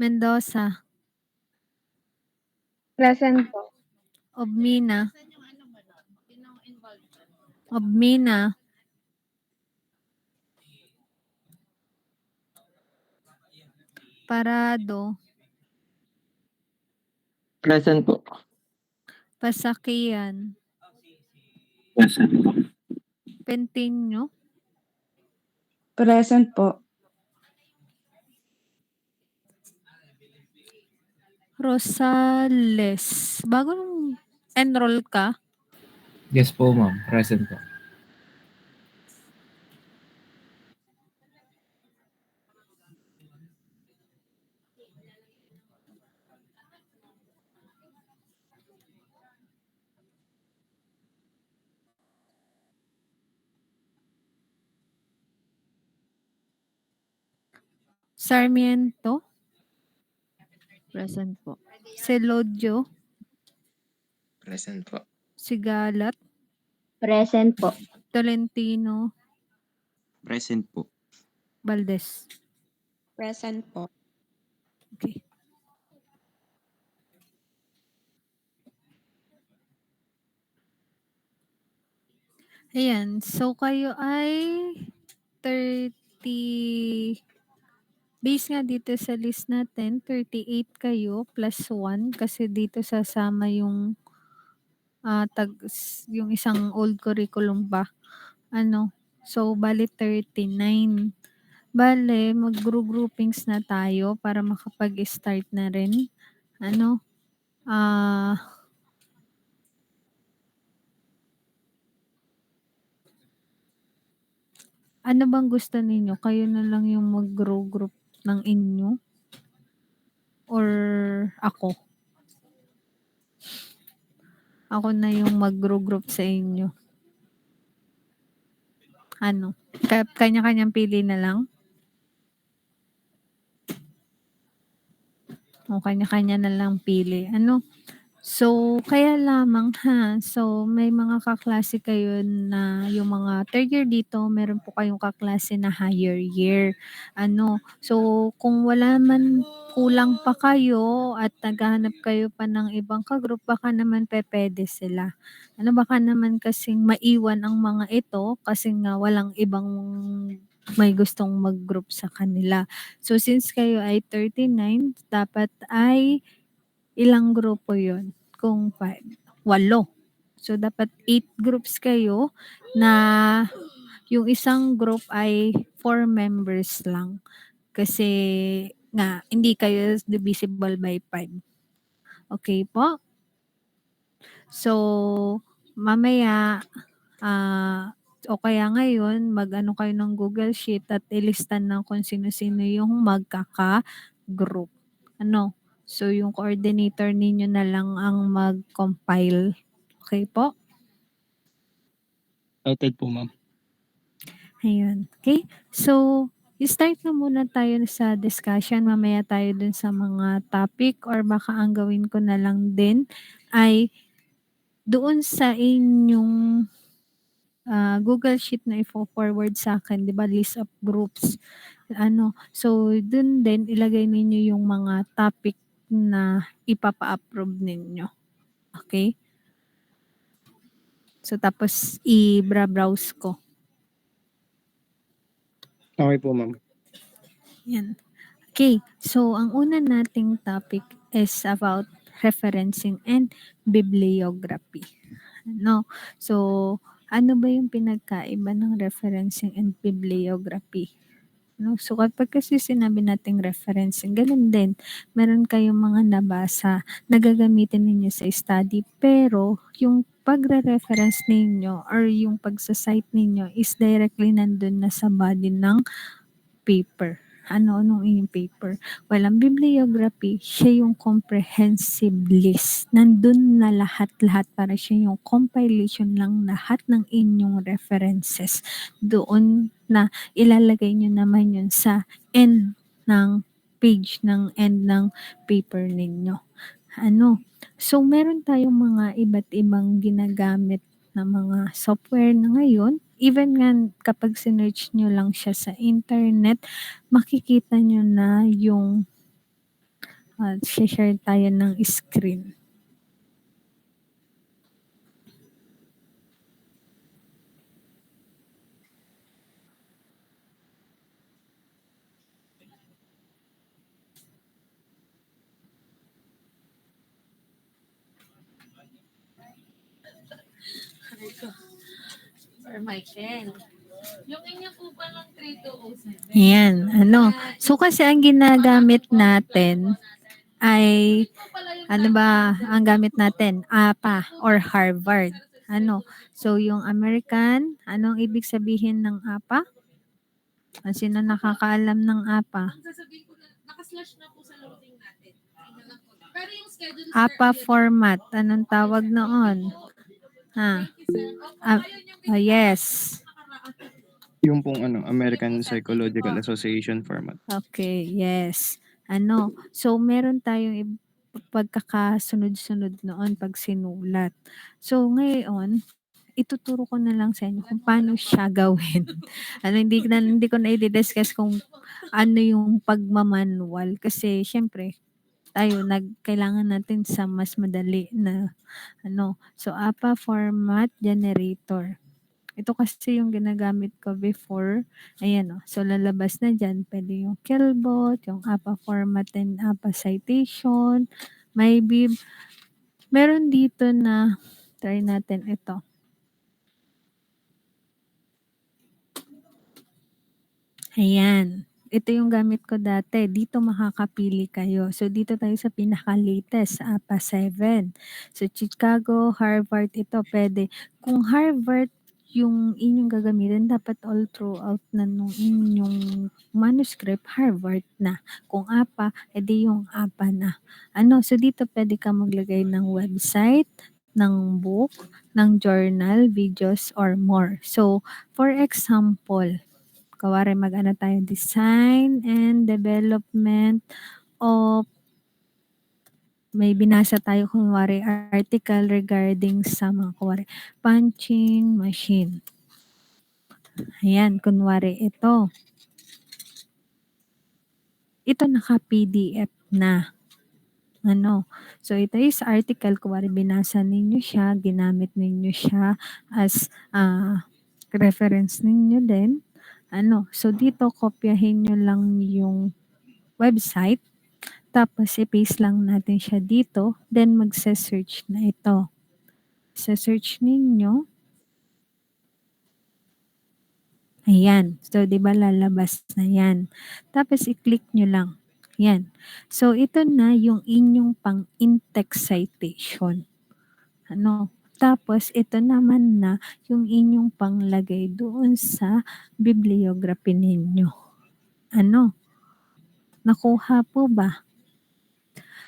Mendoza. Present po. Obmina. Obmina. Parado. Present po. Pasakian. Present po. Pentinyo. Present po. Rosales. Bago nung enroll ka? Yes po, ma'am. Present po. Sarmiento. Present po. Selodio. Present po. Sigalat. Present po. Tolentino. Present po. Valdez. Present po. Okay. Ayan. So, kayo ay 30. Base nga dito sa list natin, 38 kayo plus 1 kasi dito sasama yung yung isang old curriculum pa. So, bali 39. Bale, mag-groupings na tayo para makapag-start na rin. Ano bang gusto ninyo? Kayo na lang yung mag-group ng inyo? Or ako? Ako na yung mag-group sa inyo. Kanya-kanyang pili na lang? O kanya-kanya na lang pili. So, kaya lamang So, may mga kaklase kayo na yung mga third year dito, meron po kayong kaklase na higher year. So, kung wala man kulang pa kayo at naghahanap kayo pa ng ibang kagroup, baka naman pwede sila. Baka naman kasing maiwan ang mga ito kasi nga walang ibang may gustong mag-group sa kanila. So, since kayo ay 39, dapat ay ilang grupo yon? Kung 8. So, dapat 8 groups kayo na yung isang group ay 4 members lang. Kasi nga, hindi kayo divisible by 5. Okay po? So, mamaya, o kaya ngayon, mag-ano kayo ng Google Sheet at ilistan ng kung sino-sino yung magkaka-group. So, yung coordinator ninyo na lang ang mag-compile. Okay po? Noted po, ma'am. Ayun. Okay? So, start na muna tayo sa discussion. Mamaya tayo dun sa mga topic or baka ang gawin ko na lang din ay doon sa inyong Google Sheet na i-forward sa akin, di ba, list of groups. So, dun din ilagay ninyo yung mga topic na ipapa-approve ninyo. Okay? So, tapos i-browse ko. Okay po, ma'am. Yan. Okay. So, ang una nating topic is about referencing and bibliography. So, ano ba yung pinagkaiba ng referencing and bibliography? So, kapag kasi sinabi nating referencing, ganun din. Meron kayong mga nabasa na gagamitin ninyo sa study, pero yung pagre-reference ninyo or yung pagsasite ninyo is directly nandun na sa body ng paper. Anong inyong paper? Well, ang bibliography, siya yung comprehensive list. Nandun na lahat-lahat para siya yung compilation lang lahat ng inyong references. Doon na ilalagay nyo naman yun sa end ng page ng end ng paper ninyo. So, meron tayong mga iba't ibang ginagamit na mga software na ngayon. Even nga kapag sinearch nyo lang siya sa internet, makikita nyo na yung share tayo ng screen. Ayan, ano. So kasi ang ginagamit natin ay, ano ba, ang gamit natin, APA or Harvard. Ano, so yung American, anong ibig sabihin ng APA? Sino nakakaalam ng APA? APA format, anong tawag noon? Yes. Yung pong American Psychological Association format. Okay, yes. Ano, so meron tayong pagkakasunod-sunod noon pag sinulat. So ngayon, ituturo ko na lang sa inyo kung paano siya gawin. Hindi ko na i-discuss kung ano yung pagmamanual kasi syempre tayo kailangan natin sa mas madali na So APA format generator. Ito kasi yung ginagamit ko before. Ayan so lalabas na dyan. Pwede yung Killbot, yung APA format and APA citation, maybe. Meron dito na, try natin ito. Ayan. Ito yung gamit ko dati. Dito makakapili kayo. So, dito tayo sa pinaka-latest, sa APA 7. So, Chicago, Harvard, ito pwede. Kung Harvard yung inyong gagamitin, dapat all throughout na nung inyong manuscript, Harvard na. Kung APA, edi yung APA na. So dito pwede ka maglagay ng website, ng book, ng journal, videos, or more. So, for example, kawari tayo, design and development of, may binasa tayo kunwari article regarding sa mga kunwari punching machine. Ayan, kunwari ito. Ito naka-PDF na. So ito is article, kunwari binasa ninyo siya, ginamit ninyo siya as reference ninyo din. So dito kopyahin nyo lang yung website, tapos i-paste lang natin siya dito, then magse-search na ito. Sa-search ninyo. Ayan. So, di ba lalabas na yan. Tapos i-click nyo lang. Yan. So, ito na yung inyong pang-in-text citation. Tapos, ito naman na yung inyong panglagay doon sa bibliography ninyo. Nakuha po ba?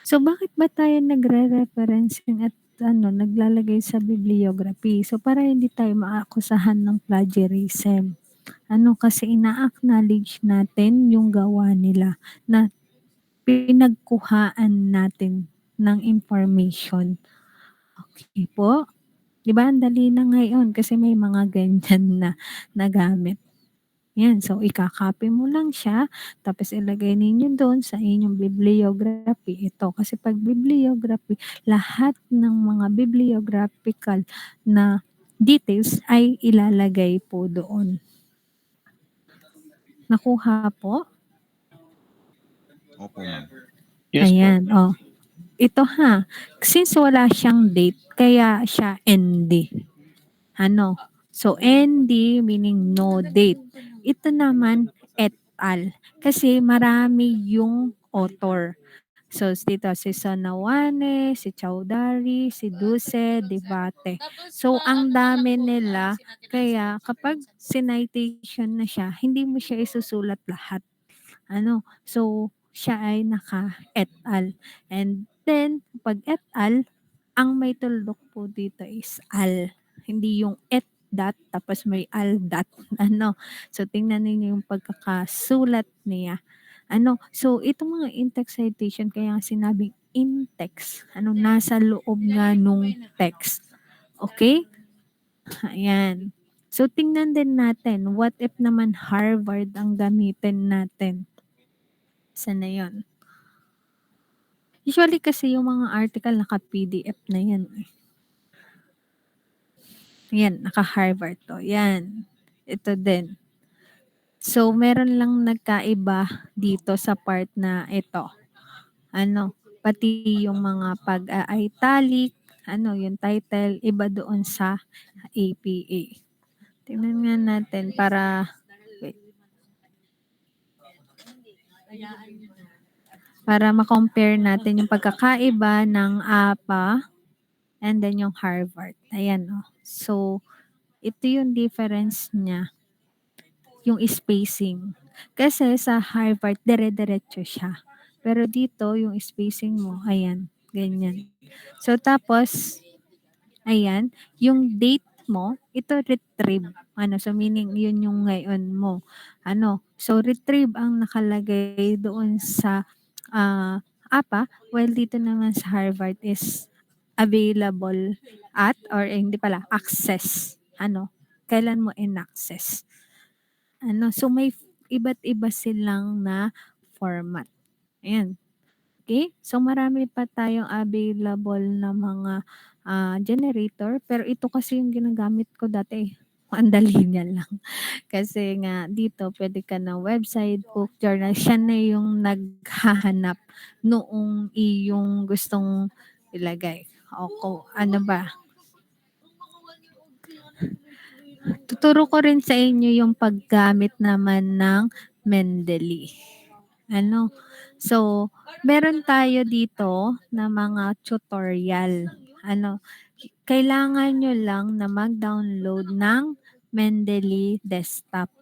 So, bakit ba tayo nagre-referencing at naglalagay sa bibliography? So, para hindi tayo maakusahan ng plagiarism. Kasi ina-acknowledge natin yung gawa nila na pinagkuhaan natin ng information. Okay po? Di ba? Ang dali na ngayon kasi may mga ganyan na nagamit. Yan. So, ikakopy mo lang siya, tapos ilagay ninyo doon sa inyong bibliography. Ito. Kasi pag bibliography, lahat ng mga bibliographical na details ay ilalagay po doon. Nakuha po? Opo, ma'am. Yes Ayan. po. Ito since wala siyang date, kaya siya ND. So, ND meaning no date. Ito naman, et al. Kasi marami yung author. So, dito si Sonawane, si Chowdhury, si Duse, Debate. So, ang dami nila. Kaya kapag citation na siya, hindi mo siya isusulat lahat. So, siya ay naka-et al. And then, pag et al, ang may tuldok po dito is al. Hindi yung et dot tapos may al dot. So, tingnan niyo yung pagkakasulat niya. So, itong mga in-text citation, kaya sinabing in-text. Nasa loob nga nung text. Okay? Ayan. So, tingnan din natin, what if naman Harvard ang gamitin natin? Saan na yun? Usually kasi yung mga article naka-PDF na yan. Yan, naka-Harvard to. Yan. Ito din. So, meron lang nagkaiba dito sa part na ito. Pati yung mga pag-italic, yung title, iba doon sa APA. Tingnan nga natin para, wait. Para ma-compare natin yung pagkakaiba ng APA and then yung Harvard. Ayan, oh. So, ito yung difference niya. Yung spacing. Kasi sa Harvard, dire-diretso siya. Pero dito, yung spacing mo, ayan, ganyan. So, tapos, ayan, yung date mo, ito retrieve. So meaning, yun yung ngayon mo. So retrieve ang nakalagay doon sa APA, while dito naman sa Harvard is available at, or hindi pala, access. Kailan mo in-access. So may iba't iba silang na format. Ayan. Okay? So marami pa tayong available na mga generator, pero ito kasi yung ginagamit ko dati. Ang dali niya lang. Kasi nga dito pwede ka ng website, book, journal. Siya na yung naghahanap noong iyong gustong ilagay. O ano ba? Tuturo ko rin sa inyo yung paggamit naman ng Mendeley. So, meron tayo dito na mga tutorial. Kailangan nyo lang na mag-download ng Mendeley desktop.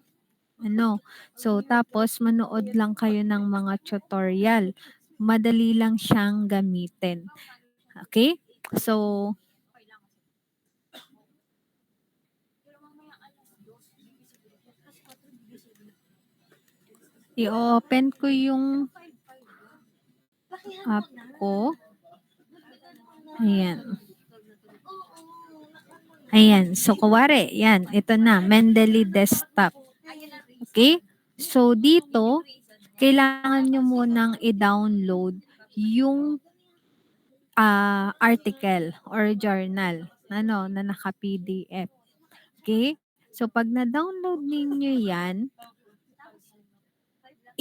So, tapos manood lang kayo ng mga tutorial. Madali lang siyang gamitin. Okay? So, i-open ko yung app ko. Ayan. Ayan. So, kuwari, yan. Ito na, Mendeley desktop. Okay? So, dito, kailangan nyo munang i-download yung article or journal na naka-PDF. Okay? So, pag na-download ninyo yan,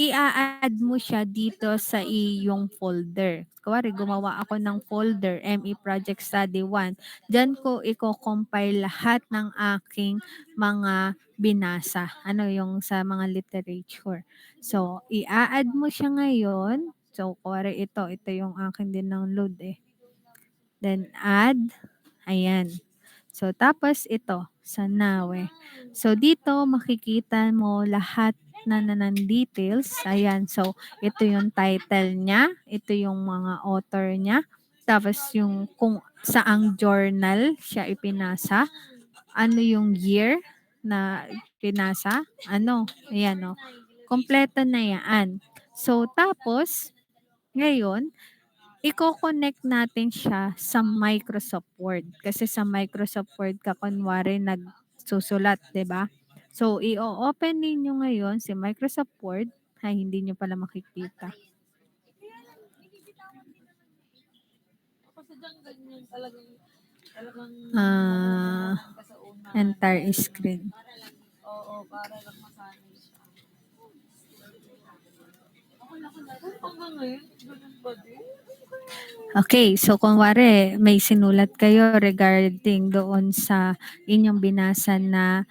i-add mo siya dito sa iyong folder. Kuwari, gumawa ako ng folder, ME Project Study 1. Diyan ko i-compile lahat ng aking mga binasa. Yung sa mga literature. So, i-add mo siya ngayon. So, kuwari ito yung aking din-download eh. Then, add. Ayan. So, tapos ito, sa Nawe. So, dito makikita mo lahat na details. Ayan. So, ito yung title niya. Ito yung mga author niya. Tapos, yung kung saang journal siya ipinasa. Ano yung year na pinasa. Ayan o. Kompleto na yan. So, tapos, ngayon, i-connect natin siya sa Microsoft Word. Kasi sa Microsoft Word ka kunwari nagsusulat, 'di ba? So, i-open ninyo ngayon si Microsoft Word. Ay, hindi nyo pala makikita. Entire screen. Oo, para lang masanay siya. Hanggang ngayon, ganun ba din? Okay, so kunwari may sinulat kayo regarding doon sa inyong binasa na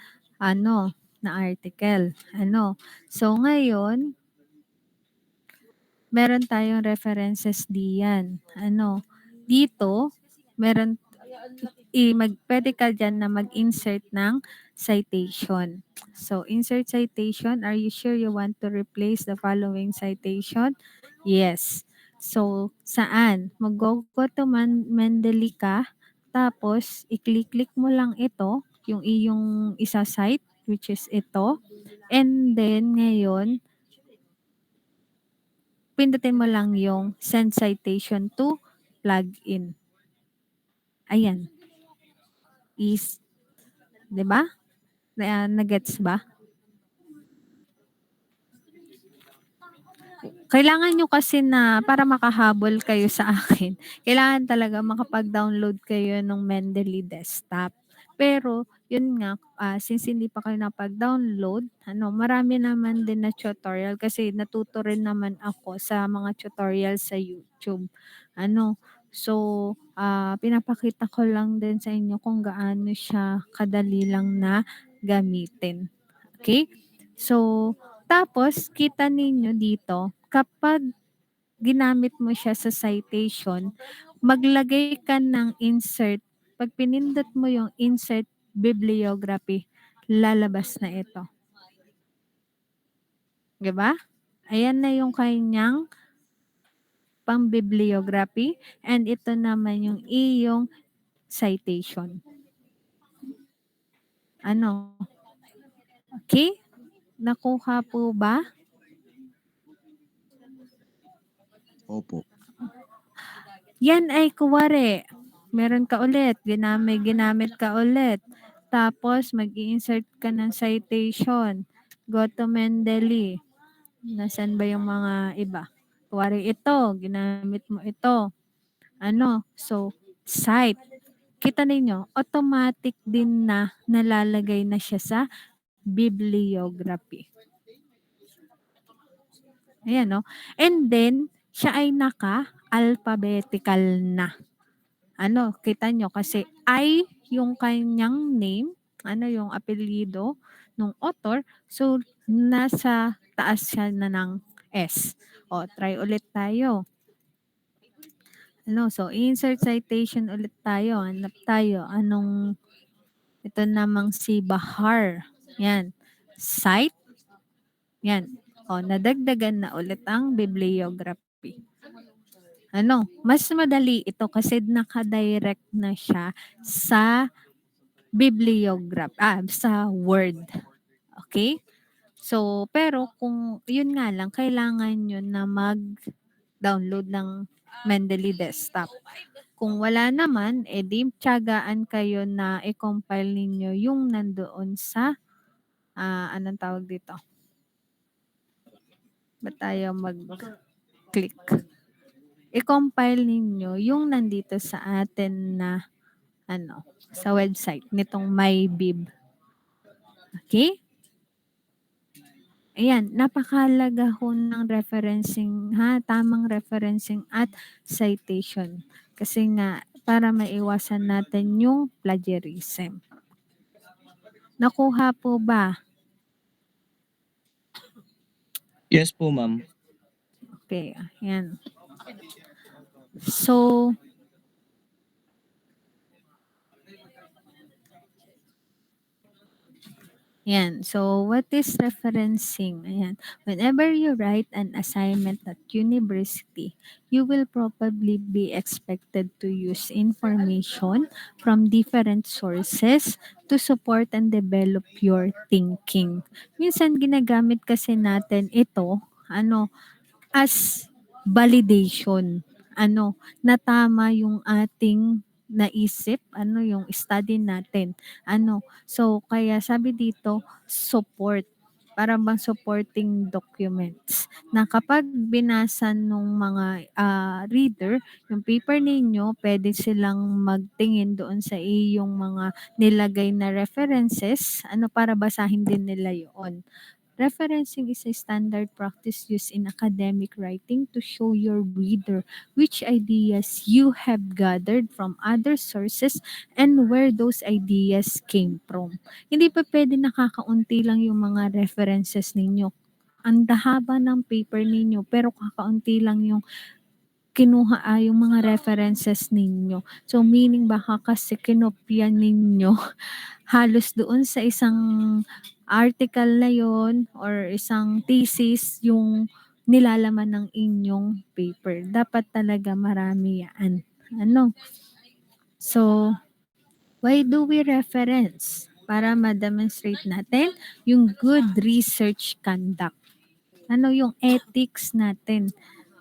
na article. So ngayon, meron tayong references diyan. Dito, meron pwede ka dyan na mag-insert ng citation. So, insert citation. Are you sure you want to replace the following citation? Yes. So, saan? Mag-go to Mendeley ka. Tapos, i-click mo lang ito, yung iyong isa-cite, which is ito. And then, ngayon, pindutin mo lang yung send citation to plugin. Ayan. Is, 'di ba? Nagets ba? Kailangan nyo kasi na para makahabol kayo sa akin, kailangan talaga makapag-download kayo ng Mendeley Desktop. Pero, yun nga, since hindi pa kayo napag-download, marami naman din na tutorial kasi natuto rin naman ako sa mga tutorial sa YouTube. So, pinapakita ko lang din sa inyo kung gaano siya kadali lang na gamitin. Okay? So, tapos, kita ninyo dito, kapag ginamit mo siya sa citation, maglagay ka ng insert. Pag pinindot mo yung insert bibliography, lalabas na ito. Diba? Ayan na yung kanyang pang-bibliography and ito naman yung iyong citation. Okay? Nakuha po ba? Opo. Yan ay kuwari, meron ka ulit, ginamit ka ulit. Tapos, mag-i-insert ka ng citation. Go to Mendeley. Nasaan ba yung mga iba? Kuwari ito, ginamit mo ito. So, cite. Kita ninyo, automatic din na nalalagay na siya sa bibliography. Ayan, no? And then, siya ay naka-alphabetical na. Kita nyo kasi I yung kanyang name, yung apelyido ng author. So, nasa taas siya na ng S. Try ulit tayo. So, insert citation ulit tayo. Hanap tayo. Ito namang si Bahar. Yan. Cite. Yan. Nadagdagan na ulit ang bibliography. Mas madali ito kasi naka-direct na siya sa bibliography, sa Word. Okay? So, pero kung yun nga lang, kailangan nyo na mag-download ng Mendeley Desktop. Kung wala naman, di tiyagaan kayo na i-compile ninyo yung nandoon sa, anong tawag dito? Ba't tayo mag-click? I-compile ninyo yung nandito sa atin na sa website nitong MyBib. Okay? Ayan, napakalaga ho ng referencing, tamang referencing at citation. Kasi nga, para maiwasan natin yung plagiarism. Nakuha po ba? Yes po, ma'am. Okay, ayan. So, yan. So, what is referencing? Ayan. Whenever you write an assignment at university, you will probably be expected to use information from different sources to support and develop your thinking. Minsan ginagamit kasi natin ito, as validation. Na tama yung ating naisip, yung study natin. So kaya sabi dito, support. Para bang supporting documents. Na kapag binasa nung mga reader, yung paper ninyo, pwede silang magtingin doon sa iyong mga nilagay na references, para basahin din nila yun. Referencing is a standard practice used in academic writing to show your reader which ideas you have gathered from other sources and where those ideas came from. Hindi pa pwede nakakaunti lang yung mga references ninyo. Ang haba ng paper ninyo pero kakaunti lang yung kinuha yung mga references ninyo. So meaning baka kasi kinopya ninyo halos doon sa isang article na yon or isang thesis yung nilalaman ng inyong paper. Dapat talaga marami yan. So, why do we reference? Para ma-demonstrate natin yung good research conduct. Yung ethics natin.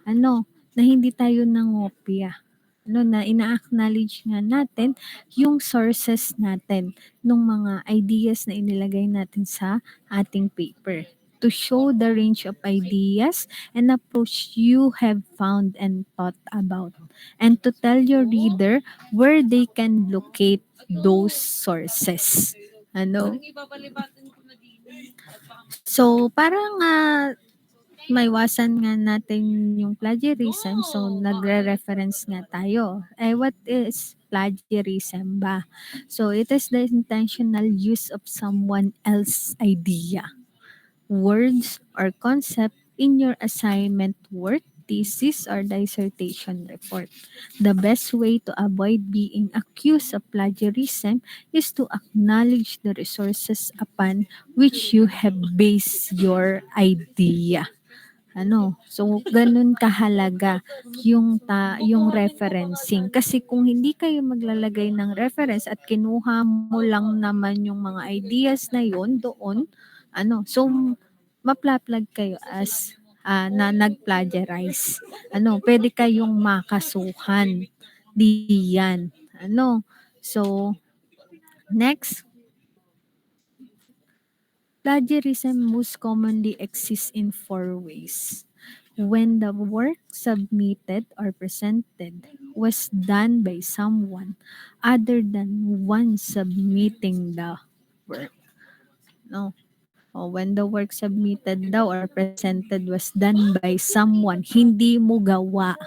Na hindi tayo nangopya. ano, na ina-acknowledge nga natin yung sources natin nung mga ideas na inilagay natin sa ating paper to show the range of ideas and approach you have found and thought about, and to tell your reader where they can locate those sources. Ano? So, parang maiwasan nga natin yung plagiarism, so nagre-reference nga tayo. What is plagiarism ba? So, it is the intentional use of someone else's idea, words, or concept in your assignment work, thesis, or dissertation report. The best way to avoid being accused of plagiarism is to acknowledge the resources upon which you have based your idea. So ganun kahalaga yung referencing, kasi kung hindi kayo maglalagay ng reference at kinuha mo lang naman yung mga ideas na yon doon, so mapla-flag kayo as na nag-plagiarize. Pwede kayong makasuhan diyan. So next, plagiarism most commonly exists in 4 ways. When the work submitted or presented was done by someone other than one submitting the work. No. When the work submitted daw or presented was done by someone, hindi mo gawa.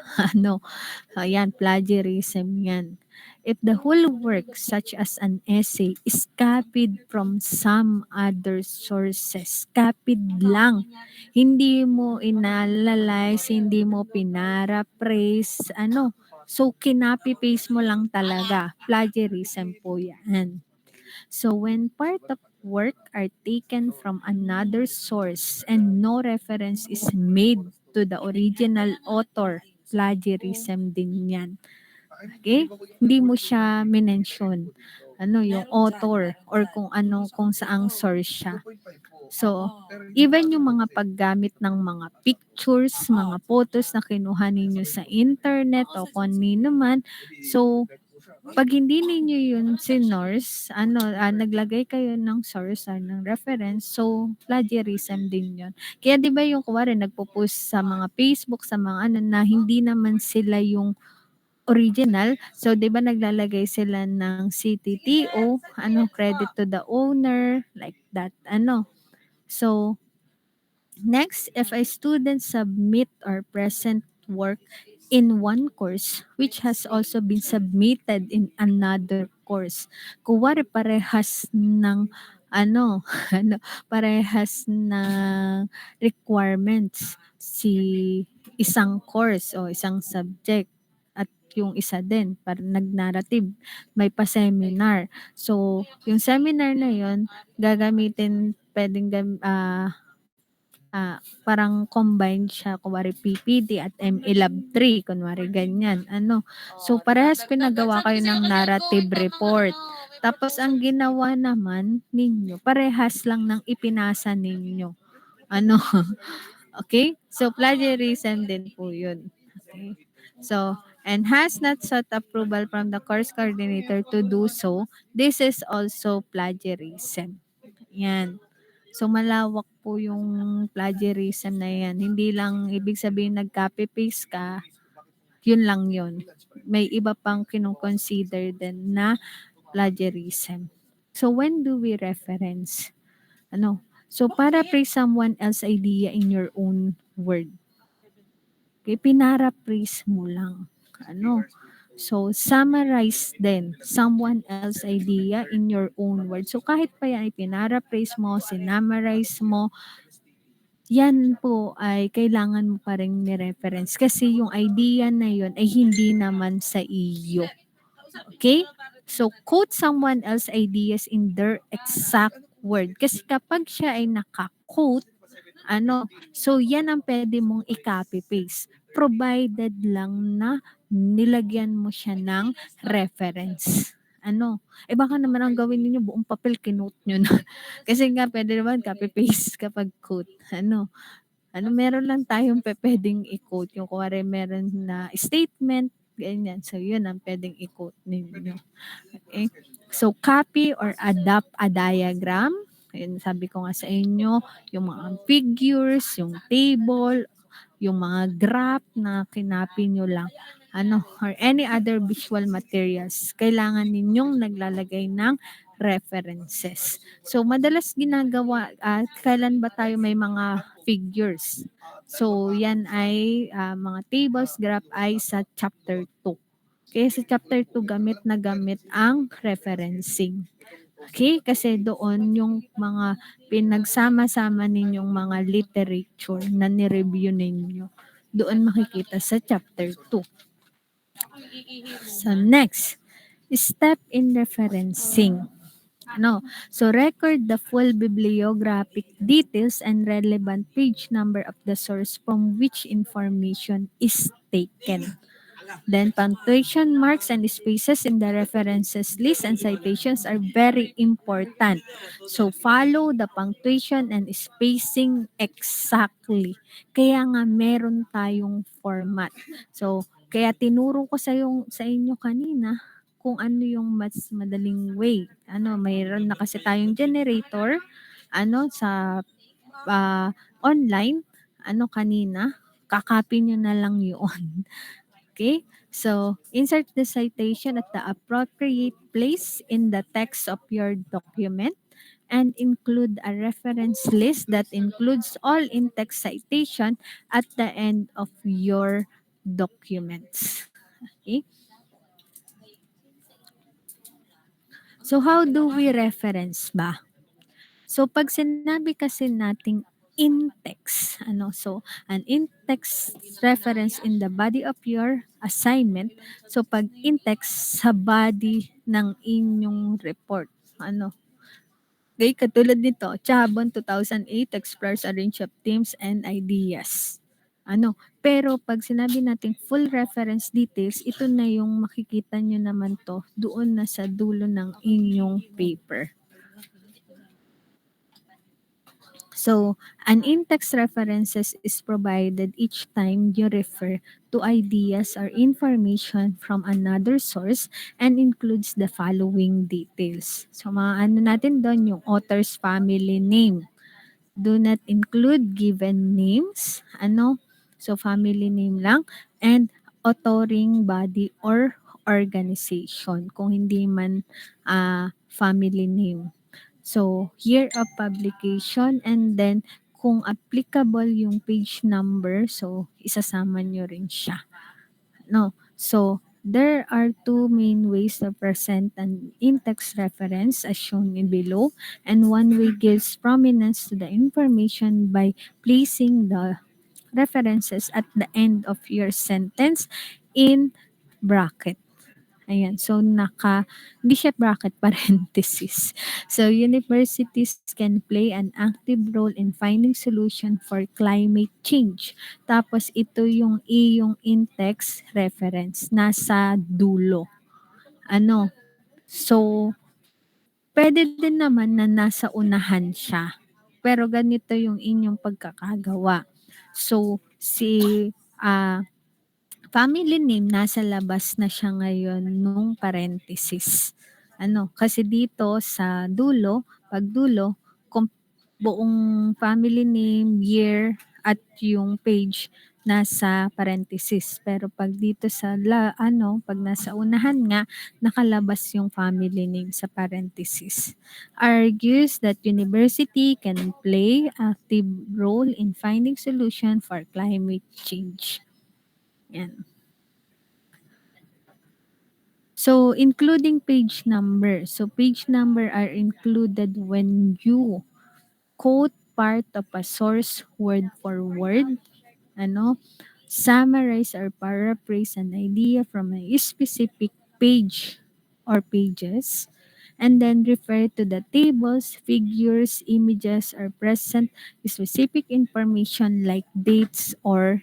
Yan, plagiarism yan. If the whole work, such as an essay, is copied from some other sources, copied lang, hindi mo inanalyze, hindi mo pinaraphrase, so kinopy-paste mo lang talaga, plagiarism po yan. So when part of work are taken from another source and no reference is made to the original author, plagiarism din yan. Okay? Hindi mo siya minention. Yung author or kung saang source siya. So, even yung mga paggamit ng mga pictures, mga photos na kinuha ninyo sa internet o kung ano man, so pag hindi ninyo yun sinorse, naglagay kayo ng source or ng reference, so plagiarism din yun. Kaya 'di ba yung kuwari nagpo-post sa mga Facebook, sa mga na hindi naman sila yung original, so 'di ba naglalagay sila ng CTTO, credit to the owner, like that, So, next, if a student submit or present work in one course which has also been submitted in another course, kuwari parehas ng ano, parehas ng requirements si isang course o isang subject at yung isa din, parang nag-narrative, may pa-seminar. So, yung seminar na yon gagamitin, parang combined siya, kunwari PPT at ME Lab 3, kunwari ganyan. So parehas pinagawa kayo ng narrative report. Tapos ang ginawa naman ninyo, parehas lang ng ipinasa ninyo. Okay? So plagiarism din po yun. Okay? So, and has not sought approval from the course coordinator to do so, this is also plagiarism. Yan. So malawak po yung plagiarism na yan. Hindi lang ibig sabihin nag-copy-paste ka, yun lang yun. May iba pang kino-consider din na plagiarism. So when do we reference? So para praise someone else's idea in your own word. Okay, pinara-praise mo lang. So, summarize din someone else's idea in your own words. So, kahit pa yan ay pinara-praise mo, sinamarize mo, yan po ay kailangan mo pa rin ni-reference kasi yung idea na yun ay hindi naman sa iyo. Okay? So, quote someone else's ideas in their exact word. Kasi kapag siya ay naka-quote, so yan ang pwede mong i-copy-paste. Provided lang na nilagyan mo siya ng reference. Baka naman ang gawin niyo buong papel kinote nyo na. Kasi nga pwede naman copy-paste kapag quote. Meron lang tayong pwedeng i-quote. Yung kuwari meron na statement, ganyan. So, yun ang pwedeng i-quote ninyo. Okay? So, copy or adapt a diagram. Ayun, sabi ko nga sa inyo, yung mga figures, yung table, yung mga graph na kinopy nyo lang, or any other visual materials, kailangan ninyong naglalagay ng references. So, madalas ginagawa, kailan ba tayo may mga figures? So, yan ay mga tables, graph ay sa chapter 2. Kaya sa chapter 2, gamit na gamit ang referencing. Okay? Kasi doon yung mga pinagsama-sama ninyong mga literature na nireview ninyo. Doon makikita sa chapter 2. So next, step in referencing. So record the full bibliographic details and relevant page number of the source from which information is taken. Then punctuation marks and spaces in the references list and citations are very important. So follow the punctuation and spacing exactly. Kaya nga meron tayong format. So kaya tinuro ko sa inyo kanina kung ano yung mas madaling way. Mayroon na kasi tayong generator sa online kanina, kakopy nyo na lang yun. Okay? So, insert the citation at the appropriate place in the text of your document and include a reference list that includes all in-text citation at the end of your documents. Okay? So, how do we reference ba? So, pag sinabi kasi nating in-text, so, an in-text reference in the body of your assignment. So, pag in-text sa body ng inyong report, okay, katulad nito, Chabon 2008 explores a range of themes and ideas. Pero pag sinabi nating full reference details, ito na yung makikita nyo naman to doon na sa dulo ng inyong paper. So, an in-text references is provided each time you refer to ideas or information from another source and includes the following details. So, mga natin doon, yung author's family name. Do not include given names. So, family name lang. And authoring body or organization. Kung hindi man family name. So, year of publication and then kung applicable yung page number, so isasama nyo rin siya. So, there are two main ways to present an in-text reference as shown in below, and one way gives prominence to the information by placing the references at the end of your sentence in bracket. Ayan. So, hindi siya bracket, parenthesis. So, universities can play an active role in finding solution for climate change. Tapos, ito yung iyong in-text reference. Nasa dulo. So, pwede din naman na nasa unahan siya. Pero ganito yung inyong pagkakagawa. So, family name, nasa labas na siya ngayon nung parenthesis. Kasi dito sa dulo, pag dulo, buong family name, year, at yung page nasa parenthesis. Pero pag dito sa pag nasa unahan nga, nakalabas yung family name sa parenthesis. Argues that university can play active role in finding solution for climate change. Yan. So, including page number. So, page number are included when you quote part of a source word for word. Summarize or paraphrase an idea from a specific page or pages. And then refer to the tables, figures, images, or present specific information like dates or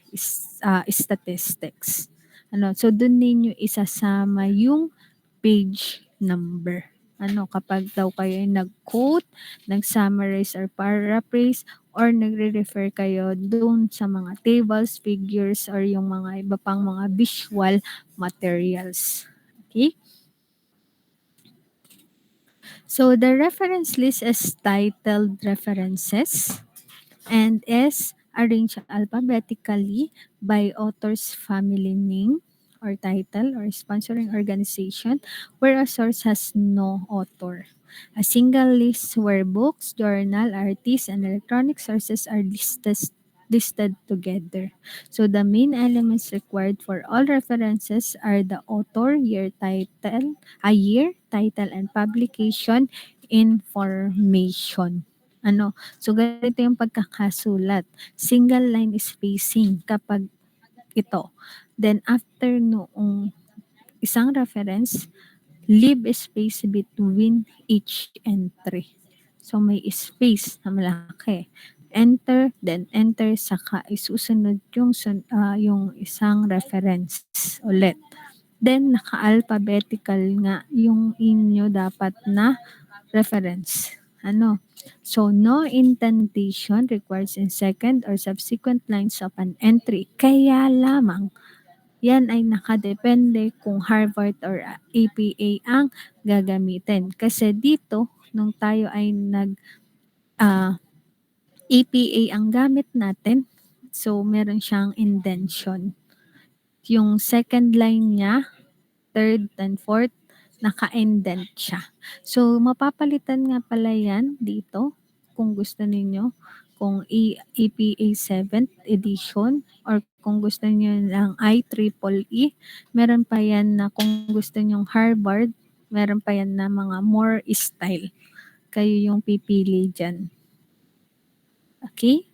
statistics. So doon ninyo isasama yung page number. Kapag daw kayo ay nag-quote, nag-summarize or paraphrase, or nagre-refer kayo doon sa mga tables, figures, or yung mga iba pang mga visual materials. Okay? So the reference list is titled references and is arranged alphabetically by author's family name or title or sponsoring organization where a source has no author. A single list where books, journal, artists, and electronic sources are listed together. So the main elements required for all references are the author, year, title, and publication information. So ganito yung pagkakasulat. Single line spacing kapag ito. Then after noong isang reference, leave space between each entry. So may space na malaki. Enter, then enter, saka isusunod yung isang reference ulit. Then naka-alphabetical nga yung inyo dapat na reference. So no indentation requires in second or subsequent lines of an entry. Kaya lamang yan ay nakadepende kung Harvard or APA ang gagamitin. Kasi dito, nung tayo ay APA ang gamit natin, so meron siyang indention. Yung second line niya, third and fourth, naka-indent siya. So mapapalitan nga pala yan dito kung gusto ninyo, kung APA 7th edition or kung gusto niyo ng IEEE, meron pa yan na kung gusto nyong Harvard, meron pa yan na mga more style. Kayo yung pipili dyan. Okay?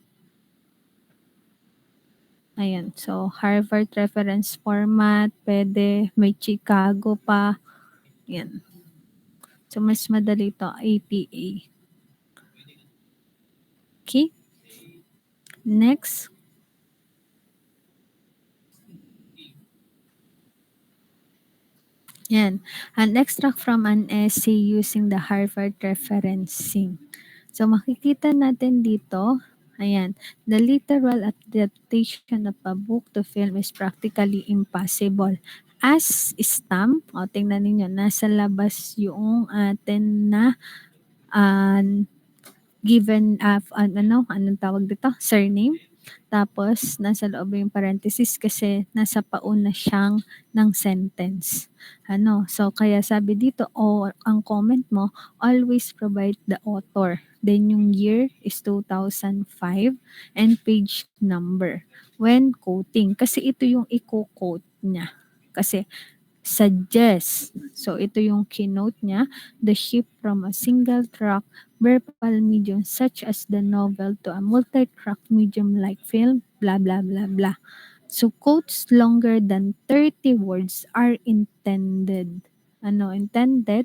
Ayan. So, Harvard reference format, pwede. May Chicago pa. Yan. So, mas madali to APA. Okay? Next. Yan. An extract from an essay using the Harvard referencing. So, makikita natin dito, ayan, the literal adaptation of a book to film is practically impossible. As stamp, tingnan ninyo, nasa labas yung atin na given anong tawag dito? Surname. Tapos, nasa loob yung parenthesis kasi nasa pauna siyang ng sentence. So kaya sabi dito, ang comment mo, always provide the author. Then yung year is 2005 and page number when quoting. Kasi ito yung i-quote niya. Kasi suggest. So ito yung keynote niya, the shift from a single track verbal medium such as the novel to a multi-track medium like film, blah, blah, blah, blah. So, quotes longer than 30 words are intended. Intended?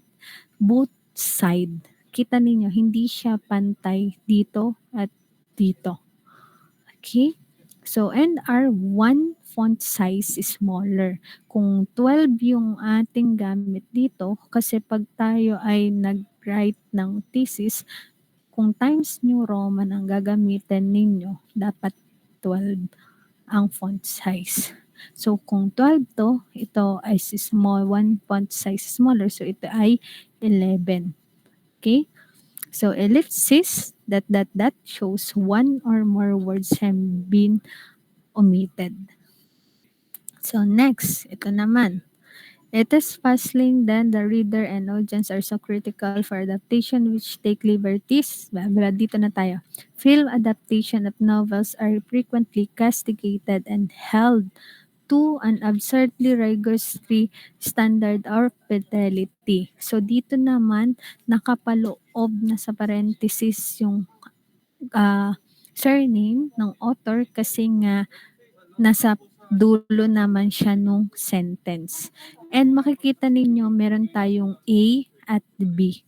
Both side. Kita ninyo, hindi siya pantay dito at dito. Okay? So, and our one font size is smaller. Kung 12 yung ating gamit dito, kasi pag tayo ay nag-write ng thesis, kung Times New Roman ang gagamitin ninyo, dapat 12 ang font size. So, kung 12 to, ito ay small, one font size smaller. So, ito ay 11. Okay? So, ellipsis, that shows one or more words have been omitted. So, next, ito naman. It is puzzling then the reader and audience are so critical for adaptation which take liberties. Dito na tayo. Film adaptation of novels are frequently castigated and held to an absurdly rigorous standard of fidelity. So dito naman nakapaloob na sa parenthesis yung surname ng author kasi nga nasa dulo naman siya nung sentence. And makikita ninyo meron tayong A at B.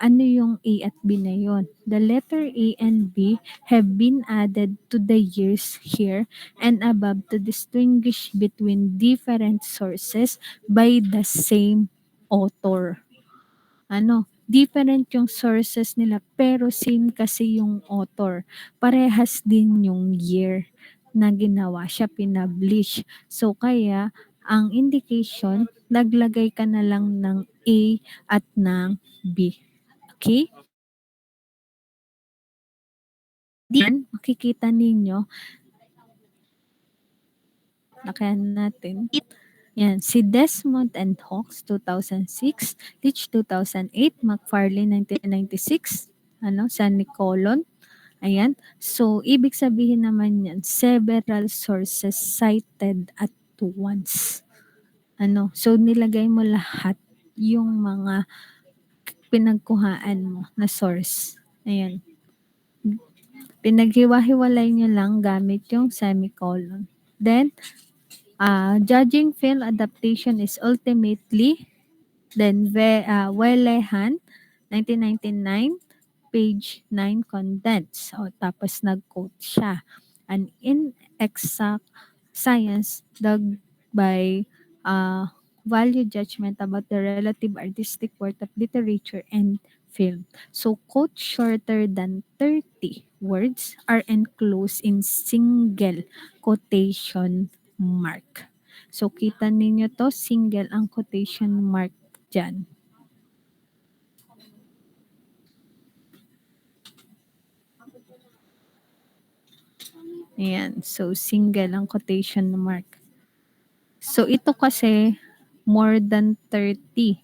Ano yung A at B na yon? The letter A and B have been added to the years here and above to distinguish between different sources by the same author. different yung sources nila pero same kasi yung author. Parehas din yung year na ginawa siya, pinublish. So kaya ang indication, naglagay ka na lang ng A at ng B. Okay? Diyan, makikita ninyo, lakayan natin. Yan, si Desmond and Hawkes 2006, Leach 2008, McFarlane 1996, San Nicolon. Ayan. So, ibig sabihin naman yan, several sources cited at once. So nilagay mo lahat yung mga pinagkuhaan mo na source. Ayan. Pinaghiwa-hiwalay nyo lang gamit yung semicolon. Then, judging film adaptation is ultimately, then Welehan, 1999, page 9 condensed. O, tapos nag-quote siya. An inexact science dug by value judgment about the relative artistic worth of literature and film. So, quotes shorter than 30 words are enclosed in single quotation mark. So, kita ninyo to, single ang quotation mark dyan. Ayan. So, single ang quotation mark. So, ito kasi more than 30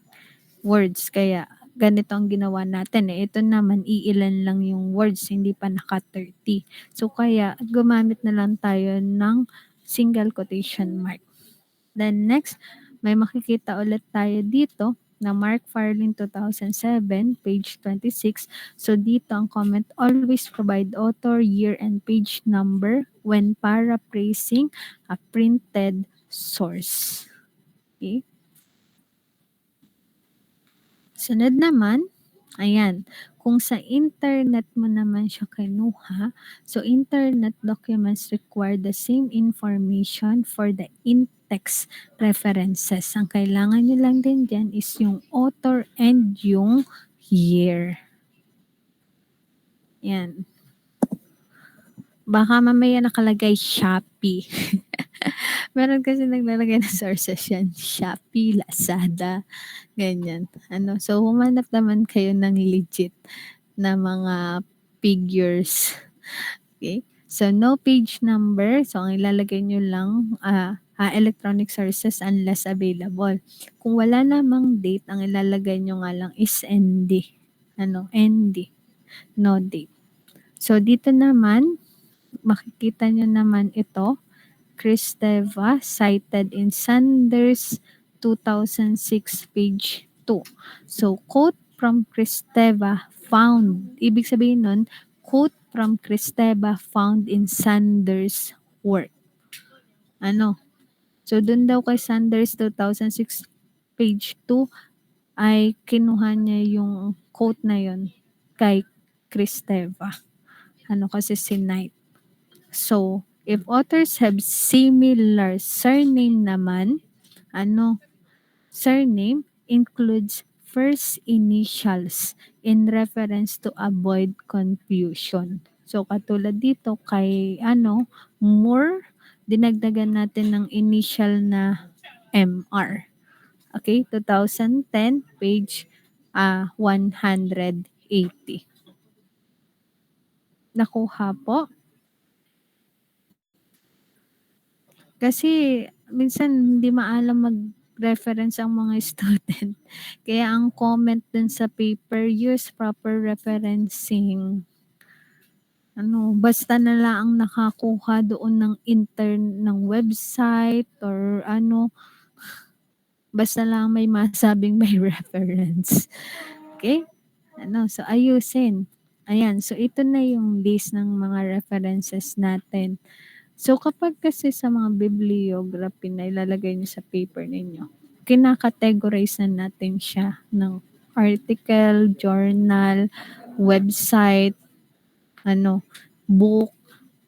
words. Kaya, ganito ang ginawa natin. Ito naman, iilan lang yung words, hindi pa naka-30. So, kaya, gumamit na lang tayo ng single quotation mark. Then, next, may makikita ulit tayo dito na McFarlane 2007, page 26. So, dito ang comment, always provide author, year, and page number when paraphrasing a printed source. Okay? Sunod naman, ayan, kung sa internet mo naman siya kinuha, so internet documents require the same information for the in-text references. Ang kailangan nyo lang din dyan is yung author and yung year. Yan. Baka mamaya nakalagay Shopee. Meron kasi naglalagay ng sources yan. Shopee, Lazada, ganyan. So humanap naman kayo ng legit na mga figures. Okay? So no page number. So ang ilalagay nyo lang electronic sources unless available. Kung wala namang date, ang ilalagay nyo nga lang is ND. ND. No date. So dito naman, makikita nyo naman ito, Kristeva, cited in Sanders 2006, page 2. So, quote from Kristeva found, ibig sabihin nun, quote from Kristeva found in Sanders' work. So, dun daw kay Sanders 2006, page 2, ay kinuha niya yung quote na yun kay Kristeva. Kasi sinite. So, if authors have similar surname naman, surname includes first initials in reference to avoid confusion. So, katulad dito kay Moore, dinagdagan natin ng initial na MR. Okay, 2010, page 180. Nakuha po? Kasi minsan hindi maalam mag-reference ang mga student. Kaya ang comment dun sa paper, use proper referencing. Basta na lang ang nakakuha doon ng ng website or basta lang may masabing may reference. Okay? So ayusin. Ayan, so ito na yung list ng mga references natin. So kapag kasi sa mga bibliography na ilalagay niyo sa paper ninyo, kinakategorize na natin siya ng article, journal, website, book,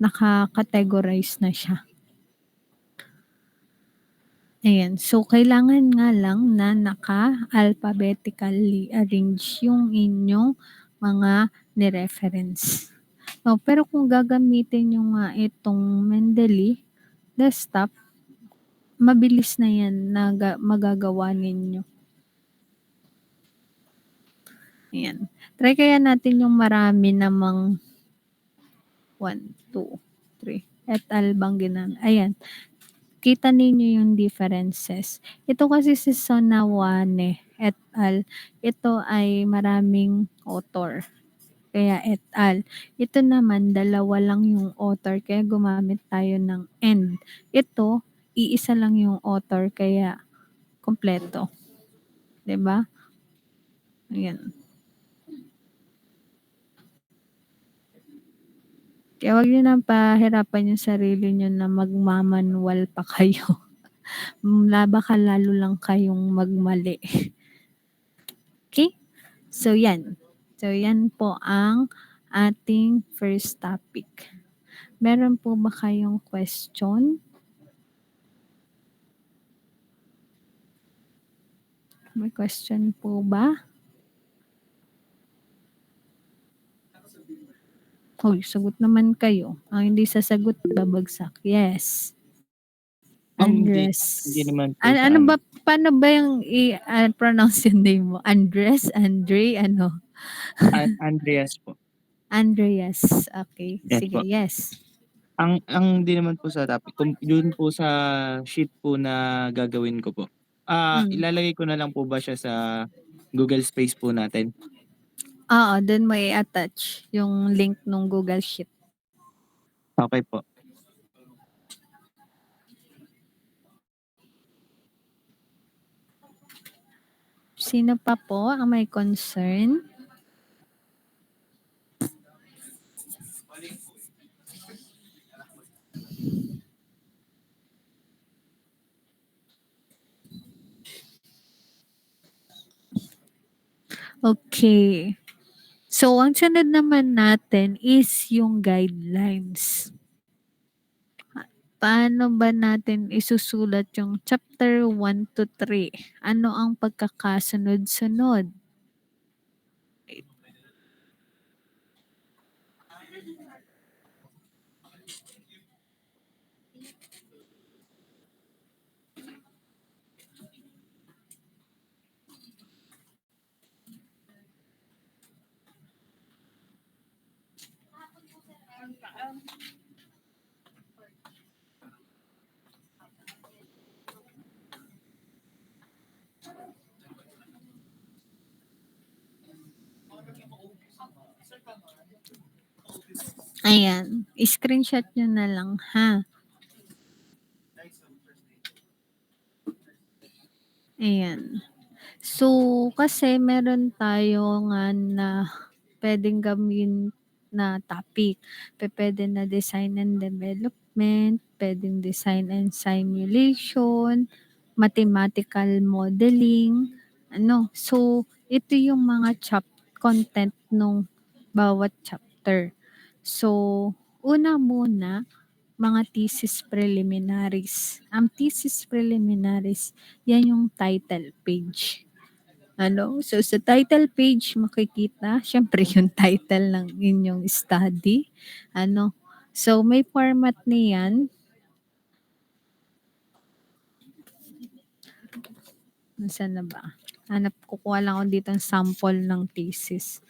nakakategorize na siya. Ayan. So, kailangan nga lang na naka-alphabetically arrange yung inyong mga ni-reference. Oh, pero kung gagamitin niyo nga itong Mendeley desktop, mabilis na yan na magagawa ninyo. Ayan. Try kaya natin yung marami namang 1, 2, 3 et al. Bang ginamit. Ayan. Kita ninyo yung differences. Ito kasi si Sonawane et al. Ito ay maraming author. Kaya et al. Ito naman, dalawa lang yung author. Kaya gumamit tayo ng and. Ito, iisa lang yung author. Kaya kompleto. 'Di ba? Ayan. Kaya wag niyo nang pahirapan yung sarili niyo na magmamanual pa kayo. Baka lalo lang kayong magmali. Okay? So, yan. So, yan po ang ating first topic. Meron po ba kayong question? May question po ba? Hoy, sagot naman kayo. Ang hindi sasagot, babagsak. Yes. Hindi Andres. naman po sa Ano ba, paano ba yung pronounce yung name mo? Andres? Andre? Ano? Andreas po. Andreas. Okay. Yes Sige, po. yes. Ang di naman po sa topic, kung yun po sa sheet po na gagawin ko po. Ilalagay ko na lang po ba siya sa Google Space po natin? Oo, dun mo i-attach yung link nung Google Sheet. Okay po. Sino pa po ang may concern? Okay. So, ang sunod naman natin is yung guidelines. Paano ba natin isusulat yung chapter 1 to 3? Ano ang pagkakasunod-sunod? Ayan. I-screenshot nyo na lang, ha? Ayan. So, kasi meron tayo nga na pwedeng gawin na topic. Pwede na design and development, pwedeng design and simulation, mathematical modeling, ano. So, ito yung mga content nung bawat chapter. So, una muna, mga thesis preliminaries. Ang thesis preliminaries, yan yung title page. Ano? So, sa title page, makikita, syempre yung title ng inyong study. Ano? So, may format niyan. Nasaan na ba? Kukuha lang ako dito ng sample ng thesis.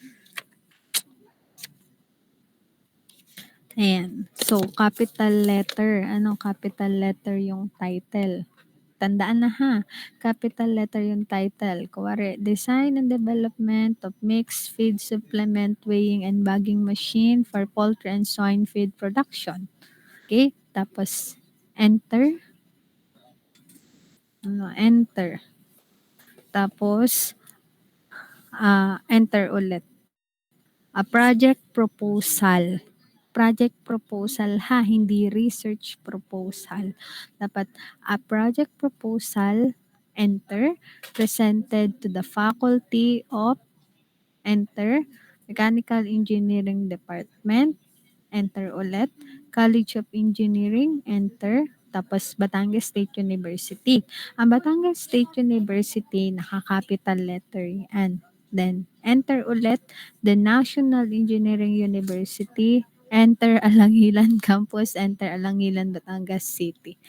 Ayan. So, capital letter. Anong capital letter yung title? Tandaan na ha. Capital letter yung title. Kuwari, design and development of mixed feed supplement weighing and bagging machine for poultry and swine feed production. Okay? Tapos, enter. Enter. Tapos, enter ulit. A project proposal. Project proposal ha, hindi research proposal. Dapat a project proposal, enter, presented to the faculty of, enter, Mechanical Engineering Department, enter ulit, College of Engineering, enter, tapos Batangas State University. Ang Batangas State University, naka-capital letter yan. Then, enter ulit the National Engineering University, enter Alangilan Campus, enter Alangilan, Batangas City.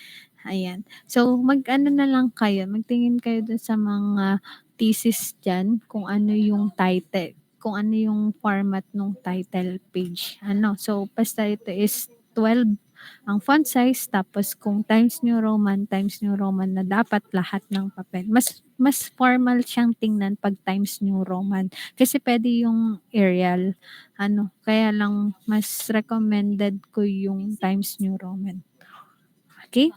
Ayan. So, mag-ano na lang kayo, magtingin kayo dun sa mga thesis dyan, kung ano yung title, kung ano yung format ng title page. So, basta ito is 12 ang font size, tapos kung Times New Roman na dapat lahat ng papel. Mas formal siyang tingnan pag Times New Roman. Kasi pwede yung Arial. Kaya lang mas recommended ko yung Times New Roman. Okay?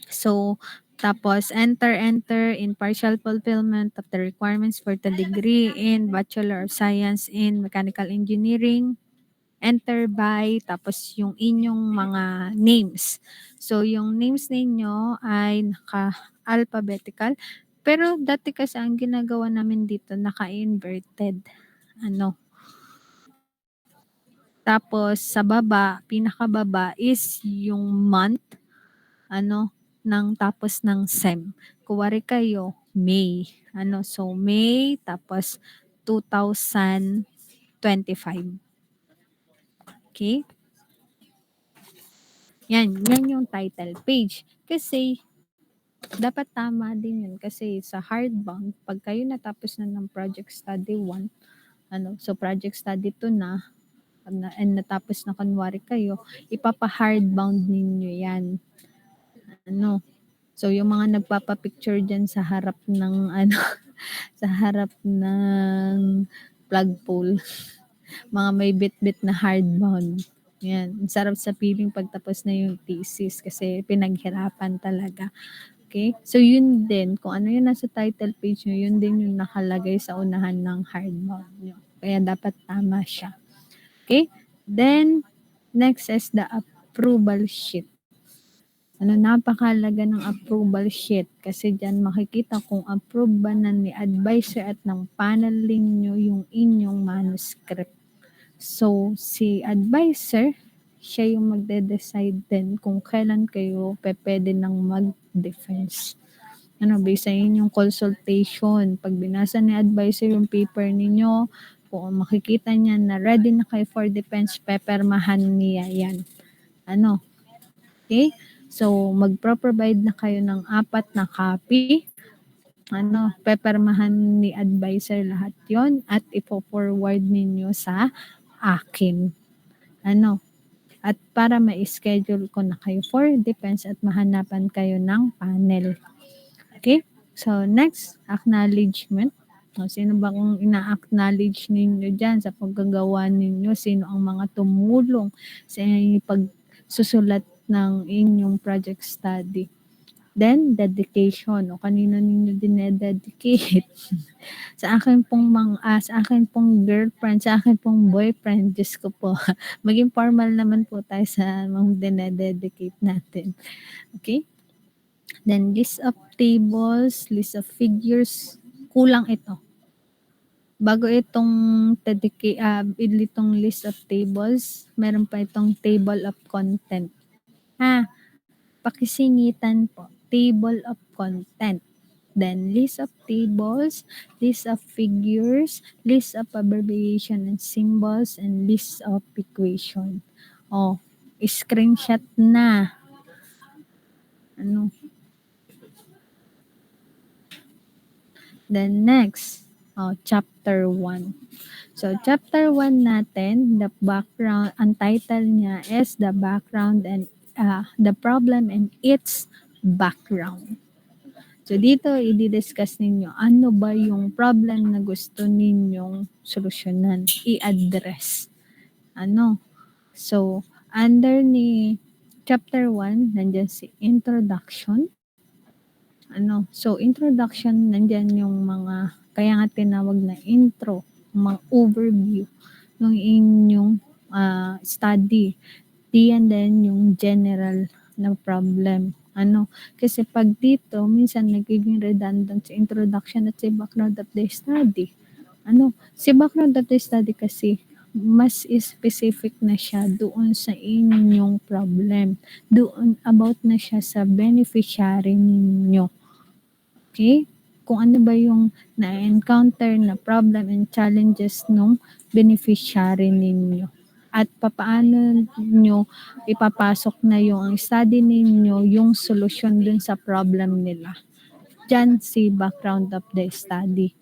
So, tapos enter in partial fulfillment of the requirements for the degree in Bachelor of Science in Mechanical Engineering. Enter by, tapos yung inyong mga names. So, yung names ninyo ay naka-alphabetical. Pero dati kasi ang ginagawa namin dito, naka-inverted. Tapos sa baba, pinakababa is yung month, ng tapos ng SEM. Kuwari kayo, May. So May, tapos 2025. Okay? Yan yung title page. Kasi, dapat tama din yun. Kasi sa hardbound, pag kayo natapos na ng project study 1, so project study 2 na, and natapos na kunwari kayo, ipapa-hardbound ninyo yan. So, yung mga nagpapa-picture dyan sa harap ng, sa harap ng flagpole, mga may bit-bit na hardbound. Yan. Ang sarap sa feeling pagtapos na yung thesis kasi pinaghirapan talaga. Okay? So, yun din. Kung ano yung nasa title page nyo, yun din yung nakalagay sa unahan ng hardbound nyo. Kaya dapat tama siya. Okay? Then, next is the approval sheet. Napakalaga ng approval sheet kasi dyan makikita kung approve ba na ni advisor at ng paneling nyo yung inyong manuscript. So, si advisor, siya yung magde-decide din kung kailan kayo pwede nang mag-defense. Based sa inyong consultation. Pag binasa ni advisor yung paper ninyo, kung makikita niya na ready na kayo for defense, pepermahan niya yan. Okay? So, magpro-provide na kayo ng 4 na copy. Pepermahan ni advisor lahat yon at ipo-forward ninyo sa akin. At para ma-schedule ko na kayo for defense at mahanapan kayo ng panel. Okay? So, next, acknowledgement. Sino ba kung ina-acknowledge ninyo dyan sa paggagawa ninyo? Sino ang mga tumulong sa pagsusulat ng inyong project study? Then, dedication. Kanino ninyo dinededicate? Sa akin pong girlfriend, sa akin pong boyfriend, Diyos ko po. Maging formal naman po tayo sa mga dinededicate natin. Okay? Then, list of tables, list of figures, kulang ito. Bago itong itong list of tables, meron pa itong table of content. Pakisingitan po, table of content. Then, list of tables, list of figures, list of abbreviation and symbols, and list of equation. Screenshot na. Then, next, chapter 1. So, chapter 1 natin, the background, ang title niya is the background and the problem and its background. So, dito, i-discuss ninyo, ano ba yung problem na gusto ninyong solusyonan, i-address. So, under ni chapter 1, nandyan si introduction. So, introduction, nandyan yung mga, kaya nga tinawag na intro, mga overview ng inyong study. And then, yung general na problem. Kasi pag dito, minsan nagiging redundant sa introduction at sa background of the study. Si background of the study kasi, mas specific na siya doon sa inyong problem. Doon about na siya sa beneficiary ninyo. Okay? Kung ano ba yung na-encounter na problem and challenges nung beneficiary ninyo. At papaano nyo ipapasok na yung study ninyo yung solusyon dun sa problem nila. Diyan si background of the study.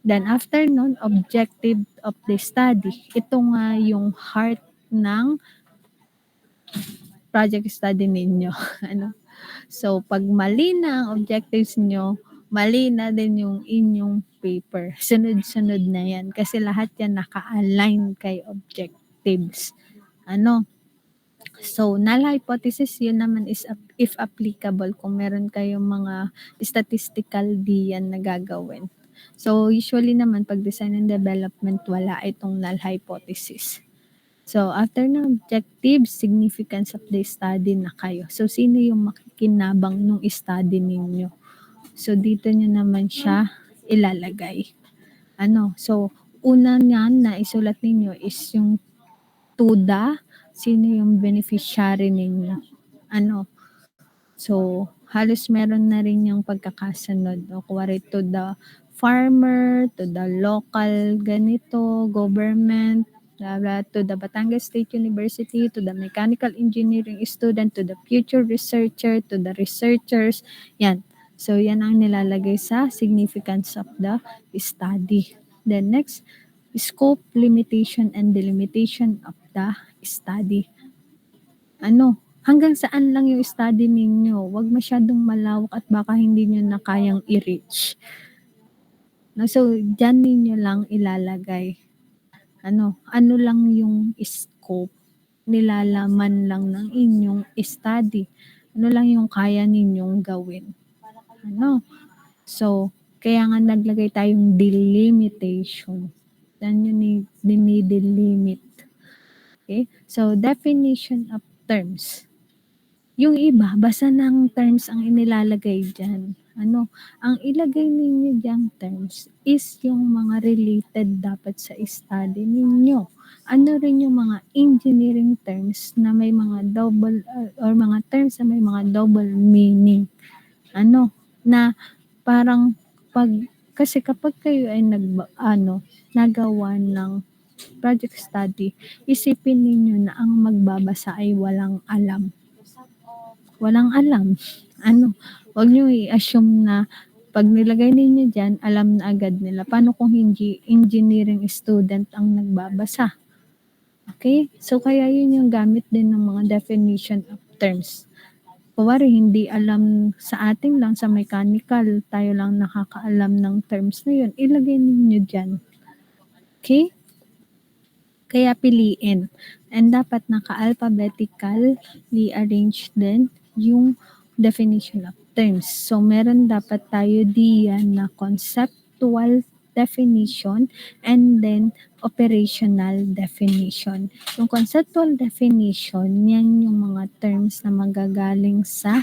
Then after nun, objective of the study. Ito nga yung heart ng project study ninyo. Ano? So, pag mali na ang objectives nyo, mali na din yung inyong paper. Sunod-sunod na yan. Kasi lahat yan naka-align kay objectives. Ano? So, null hypothesis, yun naman is if applicable kung meron kayong mga statistical diyan na gagawin. So, usually naman pag design and development, wala itong null hypothesis. So, after ng objective, significance of the study na kayo. So, sino yung makikinabang nung study ninyo? So, dito nyo naman siya ilalagay. Ano? So, una niyan na isulat ninyo is yung to the, sino yung beneficiary ninyo. Ano? So, halos meron na rin yung pagkakasunod. O, kuwari to the farmer, to the local ganito, government, to the Batangas State University, to the mechanical engineering student, to the future researcher, to the researchers. Yan. So, yan ang nilalagay sa significance of the study. Then next, scope, limitation, and delimitation of the study. Ano? Hanggang saan lang yung study ninyo? Huwag masyadong malawak at baka hindi nyo na kayang i-reach. No, so, dyan ninyo lang ilalagay. Ano lang yung scope, nilalaman lang ng inyong study. Ano lang yung kaya ninyong gawin. Ano? So, kaya nga naglagay tayong delimitation. Yan yung dinidelimit. Okay? So, definition of terms. Yung iba, basta ng terms ang inilalagay dyan. Ano, ang ilagay ninyo diyang terms is yung mga related dapat sa study ninyo. Ano rin yung mga engineering terms na may mga double or mga terms na may mga double meaning. Ano, na parang kasi kapag kayo ay nagawa ng project study, isipin ninyo na ang magbabasa ay walang alam. Walang alam. Ano, wag nyo i-assume na pag nilagay ninyo dyan, alam na agad nila. Paano kung hindi engineering student ang nagbabasa? Okay? So, kaya yun yung gamit din ng mga definition of terms. Kuwari, hindi alam sa ating lang, sa mechanical, tayo lang nakakaalam ng terms na yun. Ilagay ninyo dyan. Okay? Kaya piliin. And dapat naka-alphabetically arranged din yung definition of terms. So, meron dapat tayo diyan na conceptual definition and then operational definition. Yung conceptual definition, yan yung mga terms na magagaling sa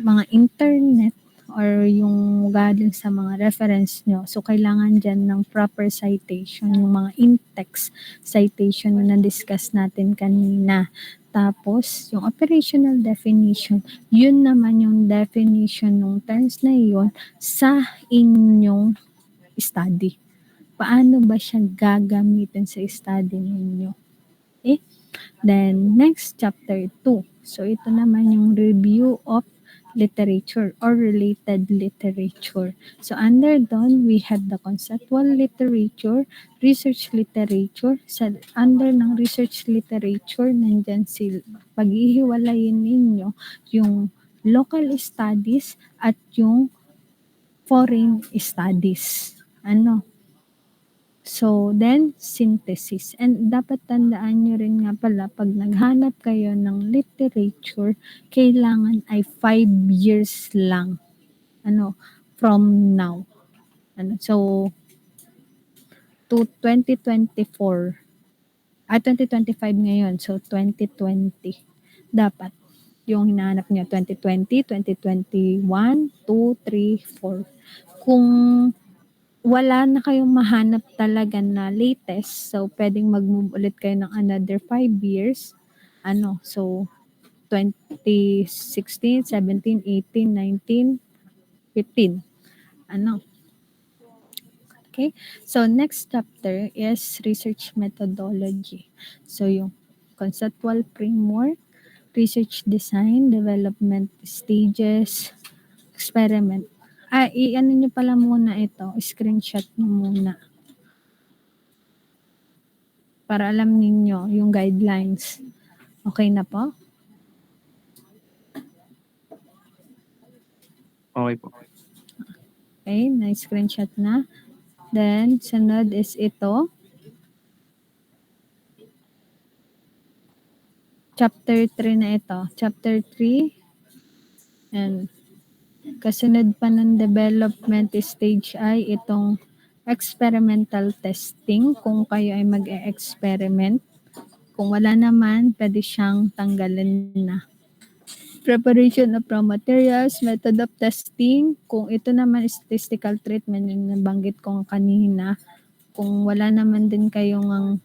mga internet or yung galing sa mga reference nyo. So, kailangan dyan ng proper citation, yung mga in-text citation na na-discuss natin kanina. Tapos, yung operational definition, yun naman yung definition ng terms na yun sa inyong study. Paano ba siya gagamitin sa study ninyo? Okay? Then, next, chapter 2. So, ito naman yung review of literature or related literature. So, under doon, we have the conceptual literature, research literature. Under ng research literature, nandyan pag-ihiwalayin ninyo yung local studies at yung foreign studies. Ano? So, then, synthesis. And dapat tandaan nyo rin nga pala, pag naghanap kayo ng literature, kailangan ay 5 years lang. From now. So, to 2024. 2025 ngayon. So, 2020. Dapat. Yung hinahanap nyo, 2020, 2021, 2, 3, 4. Kung wala na kayong mahanap talaga na latest, so pwedeng mag-move ulit kayo ng another 5 years. So 2016, 17, 18, 19, 15. Okay? So next chapter is research methodology. So yung conceptual framework, research design, development stages, experiment. I-ano nyo pala muna ito, screenshot nyo muna. Para alam ninyo yung guidelines. Okay na po? Okay po. Okay, na-screenshot na. Then, sunod is ito. Chapter 3 na ito. Chapter 3. And kasunod pa ng development stage ay itong experimental testing. Kung kayo ay mag-e-experiment. Kung wala naman, pwede siyang tanggalin na. Preparation of raw materials, method of testing. Kung ito naman is statistical treatment, yung nabanggit ko kanina. Kung wala naman din kayong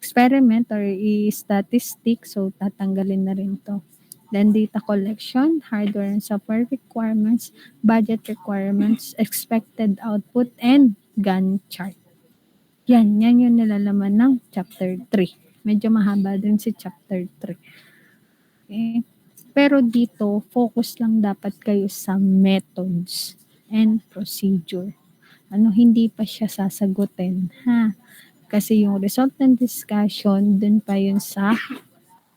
experiment or statistic, so tatanggalin na rin to. Then data collection, hardware and software requirements, budget requirements, expected output, and Gantt chart. Yan yung nilalaman ng chapter 3. Medyo mahaba din si chapter 3. Okay? Pero dito, focus lang dapat kayo sa methods and procedure. Hindi pa siya sasagutin, ha? Kasi yung result ng discussion, dun pa yun sa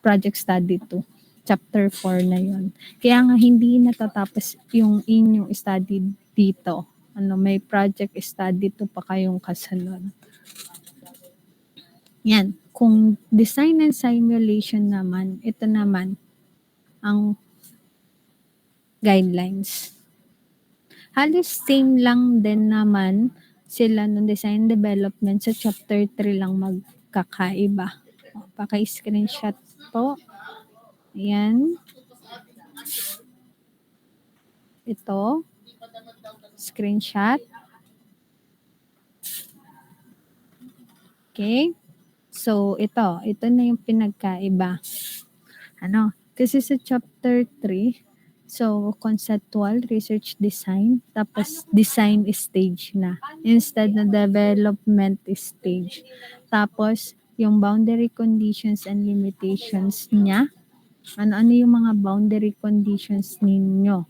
project study 2. Chapter 4 na yun. Kaya nga hindi natatapos yung inyong study dito. May project study 2 pa kayong kasunod. Yan. Kung design and simulation naman, ito naman ang guidelines. Halos same lang din naman sila ng design development sa chapter 3 lang magkakaiba. Paki-screenshot po. Ayan. Ito. Screenshot. Okay. So, ito na yung pinagkaiba. Kasi sa chapter 3, so conceptual, research design, tapos design stage na. Instead na development stage. Tapos, yung boundary conditions and limitations niya. Ano yung mga boundary conditions ninyo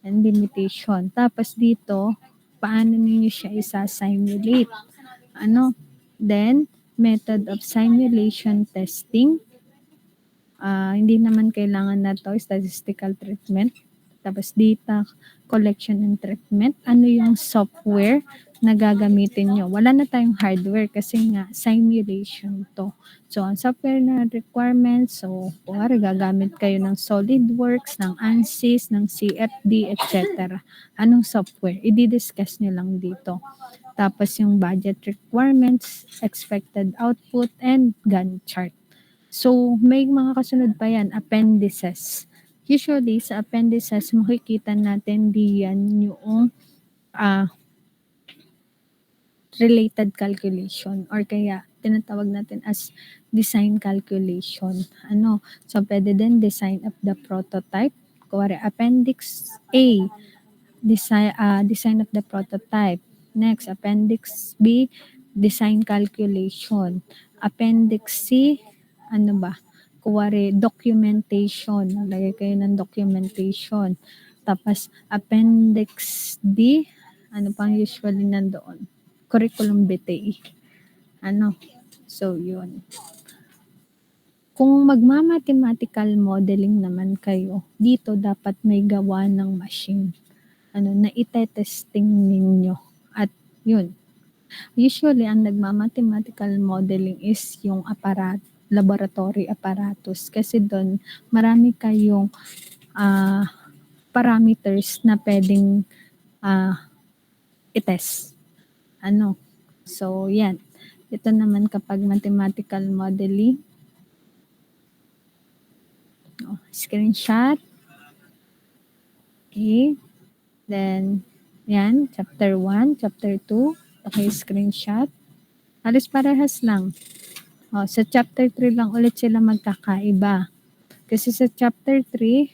and limitation. Tapos dito, paano ninyo siya isa-simulate. Then, method of simulation testing. Hindi naman kailangan na to, statistical treatment. Tapos data collection and treatment. Ano yung software na gagamitin nyo? Wala na tayong hardware kasi nga simulation to. So, ang software na requirements, so, kung gagamit kayo ng SolidWorks, ng ANSYS, ng CFD, etc. Anong software? I-discuss nyo lang dito. Tapos yung budget requirements, expected output, and Gantt chart. So, may mga kasunod pa yan, appendices. Usually, sa appendices, makikita natin diyan yung related calculation or kaya tinatawag natin as design calculation. So, pwede din design of the prototype. Kuwari, appendix A, design of the prototype. Next, appendix B, design calculation. Appendix C, kuwari, documentation. Lagay kayo ng documentation. Tapos, appendix D, pang usually nandoon? Curriculum vitae. So, yun. Kung magma-mathematical modeling naman kayo, dito dapat may gawa ng machine. Na ite-testing ninyo. At yun. Usually, ang nagma-mathematical modeling is yung laboratory apparatus. Kasi doon, marami kayong parameters na pwedeng itest. So, yan. Ito naman kapag mathematical modeling. Screenshot. Okay. Then, Yan, chapter 1, chapter 2, paki-screenshot. Halos parehas lang. O, sa chapter 3 lang ulit sila magkakaiba. Kasi sa chapter 3,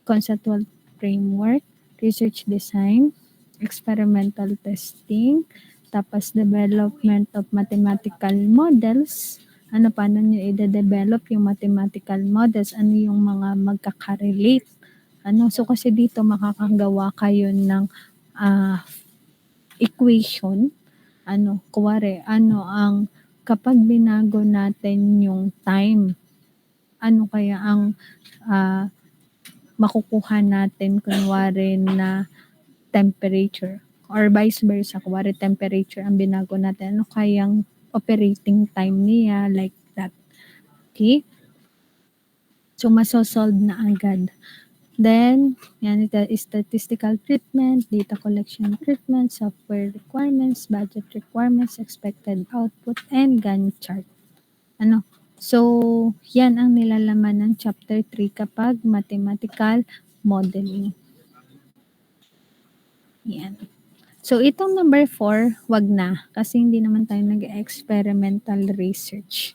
conceptual framework, research design, experimental testing, tapos development of mathematical models. Ano, paano nyo i-develop yung mathematical models? Ano yung mga magkaka-relate? Ano, so kasi dito makakagawa kayo ng equation. Ano, kuwari, ano ang kapag binago natin yung time, ano kaya ang makukuha natin kunwari na temperature or vice versa, kunwari temperature ang binago natin, ano kayang operating time niya, like that. Okay? So, masosolve na agad. Then, yan, ito is statistical treatment, data collection treatment, software requirements, budget requirements, expected output, and Gantt chart. Ano? So, yan ang nilalaman ng chapter 3 kapag mathematical modeling. Yan. So, itong number 4, wag na. Kasi hindi naman tayo nag-experimental research.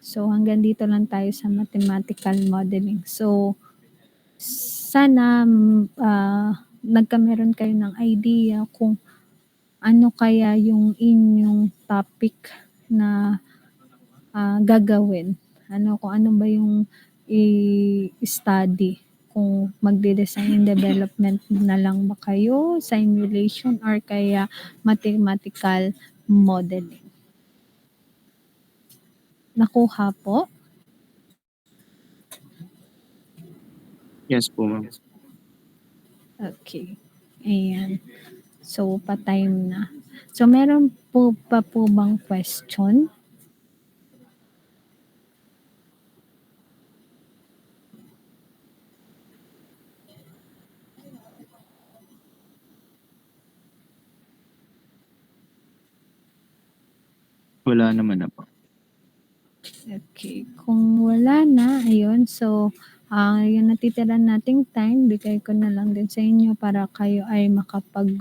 So, hanggang dito lang tayo sa mathematical modeling. So, sana nagkameron kayo ng idea kung ano kaya yung inyong topic na gagawin. Ano, kung ano ba yung i-study. Kung magde-design and development na lang ba kayo, simulation, or kaya mathematical modeling. Nakuha po? Yes po, ma'am. Okay. Ayan. So, pa-time na. So, meron po pa po bang question? Wala naman na po. Okay. Kung wala na, ayun. So, yung natitira nating time, bigay ko na lang din sa inyo para kayo ay makapag